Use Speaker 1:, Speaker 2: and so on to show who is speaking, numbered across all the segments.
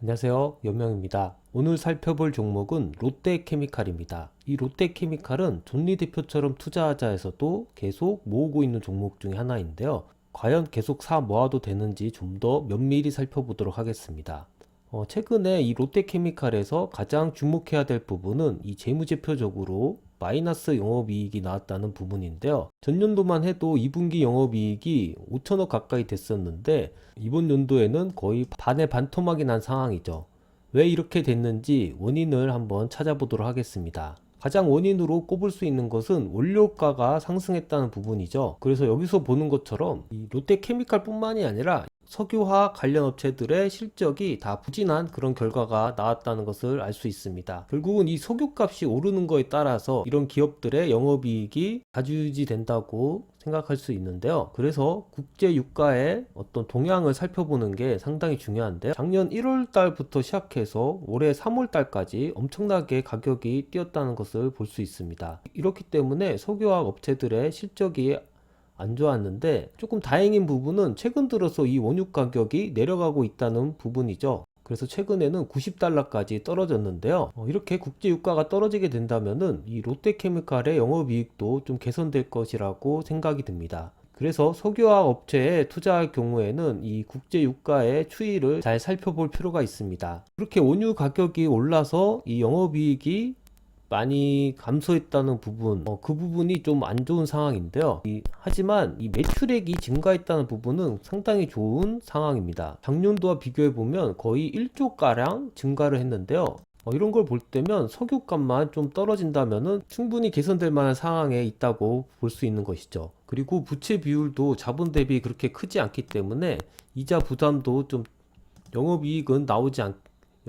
Speaker 1: 안녕하세요. 연명입니다. 오늘 살펴볼 종목은 롯데케미칼입니다. 이 롯데케미칼은 존리 대표처럼 투자하자에서도 계속 모으고 있는 종목 중에 하나인데요. 과연 계속 사 모아도 되는지 좀 더 면밀히 살펴보도록 하겠습니다. 최근에 이 롯데케미칼에서 가장 주목해야 될 부분은 이 재무제표적으로 마이너스 영업이익이 나왔다는 부분인데요. 전년도만 해도 2분기 영업이익이 5천억 가까이 됐었는데 이번 연도에는 거의 반의 반토막이 난 상황이죠. 왜 이렇게 됐는지 원인을 한번 찾아보도록 하겠습니다. 가장 원인으로 꼽을 수 있는 것은 원료가가 상승했다는 부분이죠. 그래서 여기서 보는 것처럼 이 롯데케미칼 뿐만이 아니라 석유화학 관련 업체들의 실적이 다 부진한 그런 결과가 나왔다는 것을 알 수 있습니다. 결국은 이 석유값이 오르는 거에 따라서 이런 기업들의 영업이익이 좌지우지된다고 생각할 수 있는데요. 그래서 국제 유가의 어떤 동향을 살펴보는 게 상당히 중요한데요. 작년 1월 달부터 시작해서 올해 3월 달까지 엄청나게 가격이 뛰었다는 것을 볼 수 있습니다. 이렇기 때문에 석유화학 업체들의 실적이 안 좋았는데 조금 다행인 부분은 최근 들어서 이 원유 가격이 내려가고 있다는 부분이죠. 그래서 최근에는 90달러까지 떨어졌는데요. 이렇게 국제 유가가 떨어지게 된다면은 이 롯데케미칼의 영업이익도 좀 개선될 것이라고 생각이 듭니다. 그래서 석유화학 업체에 투자할 경우에는 이 국제 유가의 추이를 잘 살펴볼 필요가 있습니다. 그렇게 원유 가격이 올라서 이 영업이익이 많이 감소했다는 부분, 그 부분이 좀 안 좋은 상황인데요. 하지만 이 매출액이 증가했다는 부분은 상당히 좋은 상황입니다. 작년도와 비교해 보면 거의 1조가량 증가를 했는데요. 이런 걸 볼 때면 석유값만 좀 떨어진다면은 충분히 개선될 만한 상황에 있다고 볼 수 있는 것이죠. 그리고 부채 비율도 자본 대비 그렇게 크지 않기 때문에 이자 부담도 좀 영업이익은 나오지 않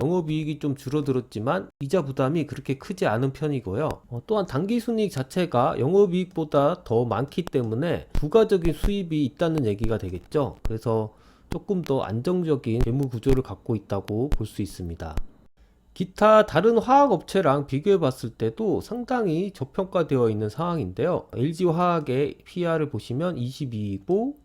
Speaker 1: 영업이익이 좀 줄어들었지만 이자 부담이 그렇게 크지 않은 편이고요. 또한 당기순이익 자체가 영업이익보다 더 많기 때문에 부가적인 수입이 있다는 얘기가 되겠죠. 그래서 조금 더 안정적인 재무 구조를 갖고 있다고 볼 수 있습니다. 기타 다른 화학업체랑 비교해 봤을 때도 상당히 저평가되어 있는 상황인데요. LG화학의 PR을 보시면 22이고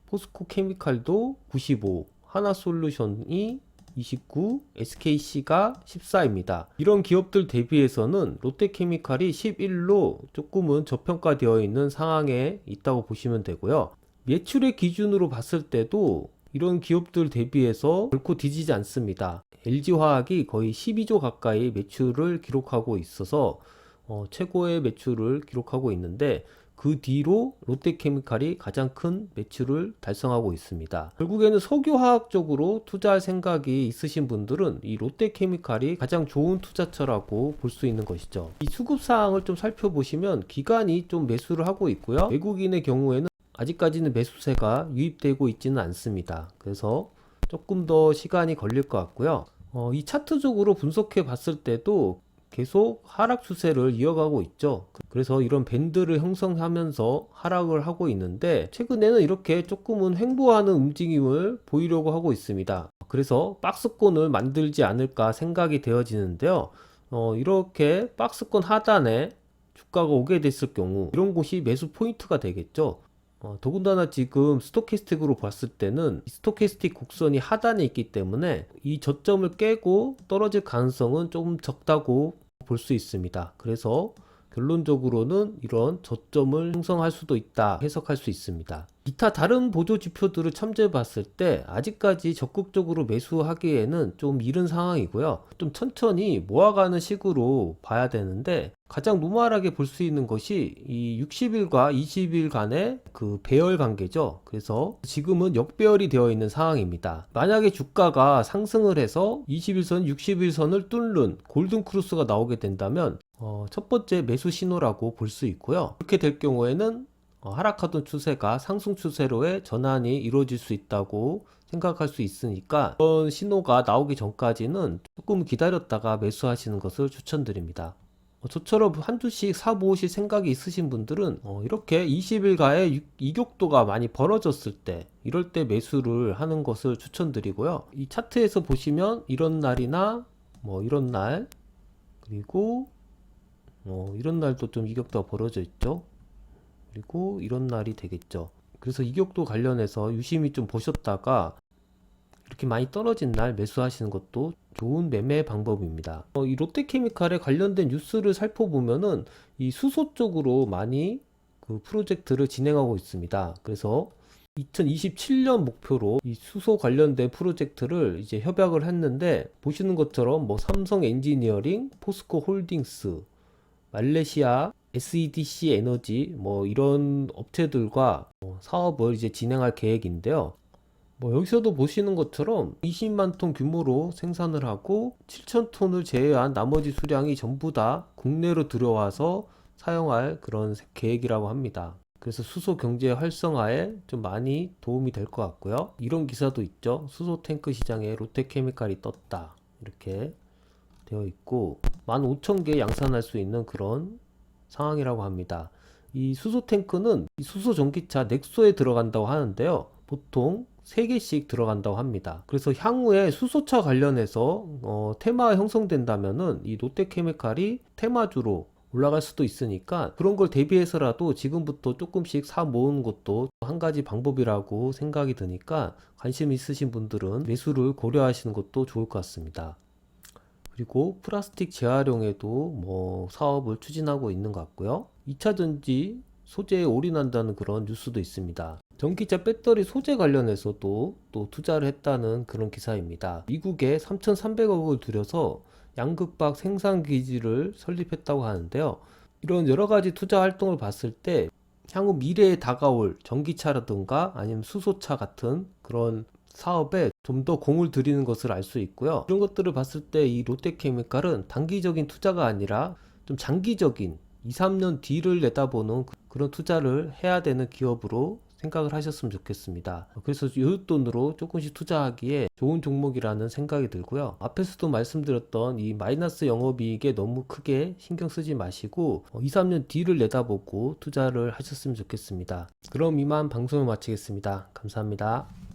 Speaker 1: 포스코 케미칼도 95, 하나솔루션이 29, SKC가 14입니다. 이런 기업들 대비해서는 롯데케미칼이 11로 조금은 저평가되어 있는 상황에 있다고 보시면 되고요. 매출액 기준으로 봤을 때도 이런 기업들 대비해서 결코 뒤지지 않습니다. LG화학이 거의 12조 가까이 매출을 기록하고 있어서 최고의 매출을 기록하고 있는데 그 뒤로 롯데케미칼이 가장 큰 매출을 달성하고 있습니다. 결국에는 석유화학 쪽으로 투자할 생각이 있으신 분들은 이 롯데케미칼이 가장 좋은 투자처라고 볼 수 있는 것이죠. 이 수급사항을 좀 살펴보시면 기관이 좀 매수를 하고 있고요. 외국인의 경우에는 아직까지는 매수세가 유입되고 있지는 않습니다. 그래서 조금 더 시간이 걸릴 것 같고요. 이 차트적으로 분석해 봤을 때도 계속 하락 추세를 이어가고 있죠. 그래서 이런 밴드를 형성하면서 하락을 하고 있는데 최근에는 이렇게 조금은 횡보하는 움직임을 보이려고 하고 있습니다. 그래서 박스권을 만들지 않을까 생각이 되어지는데요. 이렇게 박스권 하단에 주가가 오게 됐을 경우 이런 곳이 매수 포인트가 되겠죠. 더군다나 지금 스토캐스틱으로 봤을 때는 스토캐스틱 곡선이 하단에 있기 때문에 이 저점을 깨고 떨어질 가능성은 조금 적다고 볼 수 있습니다. 그래서 결론적으로는 이런 저점을 형성할 수도 있다 해석할 수 있습니다. 기타 다른 보조 지표들을 참조해 봤을 때 아직까지 적극적으로 매수하기에는 좀 이른 상황이고요. 좀 천천히 모아가는 식으로 봐야 되는데 가장 노멀하게 볼 수 있는 것이 이 60일과 20일 간의 그 배열 관계죠. 그래서 지금은 역배열이 되어 있는 상황입니다. 만약에 주가가 상승을 해서 21선, 60일선을 뚫는 골든 크로스가 나오게 된다면 첫 번째 매수 신호라고 볼 수 있고요. 그렇게 될 경우에는 하락하던 추세가 상승 추세로의 전환이 이루어질 수 있다고 생각할 수 있으니까 이런 신호가 나오기 전까지는 조금 기다렸다가 매수하시는 것을 추천드립니다. 저처럼 한 주씩 사 모으실 생각이 있으신 분들은 이렇게 20일가의 이격도가 많이 벌어졌을 때 이럴 때 매수를 하는 것을 추천드리고요. 이 차트에서 보시면 이런 날이나 뭐 이런 날 그리고 이런 날도 좀 이격도가 벌어져 있죠. 그리고 이런 날이 되겠죠. 그래서 이격도 관련해서 유심히 좀 보셨다가 이렇게 많이 떨어진 날 매수하시는 것도 좋은 매매 방법입니다. 이 롯데케미칼에 관련된 뉴스를 살펴보면은 이 수소 쪽으로 많이 그 프로젝트를 진행하고 있습니다. 그래서 2027년 목표로 이 수소 관련된 프로젝트를 이제 협약을 했는데, 보시는 것처럼 뭐 삼성 엔지니어링, 포스코 홀딩스, 말레이시아 SEDC 에너지 뭐 이런 업체들과 사업을 이제 진행할 계획인데요. 뭐 여기서도 보시는 것처럼 20만 톤 규모로 생산을 하고 7천 톤을 제외한 나머지 수량이 전부 다 국내로 들어와서 사용할 그런 계획이라고 합니다. 그래서 수소 경제 활성화에 좀 많이 도움이 될 것 같고요. 이런 기사도 있죠. 수소 탱크 시장에 롯데케미칼이 떴다, 이렇게 되어 있고 15,000개 양산할 수 있는 그런 상황이라고 합니다. 이 수소 탱크는 이 수소 전기차 넥소에 들어간다고 하는데요. 보통 3개씩 들어간다고 합니다. 그래서 향후에 수소차 관련해서 테마 형성된다면은 이 롯데케미칼이 테마주로 올라갈 수도 있으니까, 그런 걸 대비해서라도 지금부터 조금씩 사 모으는 것도 한 가지 방법이라고 생각이 드니까, 관심 있으신 분들은 매수를 고려하시는 것도 좋을 것 같습니다. 그리고 플라스틱 재활용에도 뭐 사업을 추진하고 있는 것 같고요. 2차전지 소재에 올인한다는 그런 뉴스도 있습니다. 전기차 배터리 소재 관련해서도 또 투자를 했다는 그런 기사입니다. 미국에 3,300억을 들여서 양극박 생산 기지를 설립했다고 하는데요. 이런 여러 가지 투자 활동을 봤을 때 향후 미래에 다가올 전기차라든가 아니면 수소차 같은 그런 사업에 좀 더 공을 들이는 것을 알 수 있고요. 이런 것들을 봤을 때 이 롯데케미칼은 단기적인 투자가 아니라 좀 장기적인 2, 3년 뒤를 내다보는 그런 투자를 해야 되는 기업으로 생각을 하셨으면 좋겠습니다. 그래서 여윳돈으로 조금씩 투자하기에 좋은 종목이라는 생각이 들고요. 앞에서도 말씀드렸던 이 마이너스 영업이익에 너무 크게 신경 쓰지 마시고 2, 3년 뒤를 내다보고 투자를 하셨으면 좋겠습니다. 그럼 이만 방송을 마치겠습니다. 감사합니다.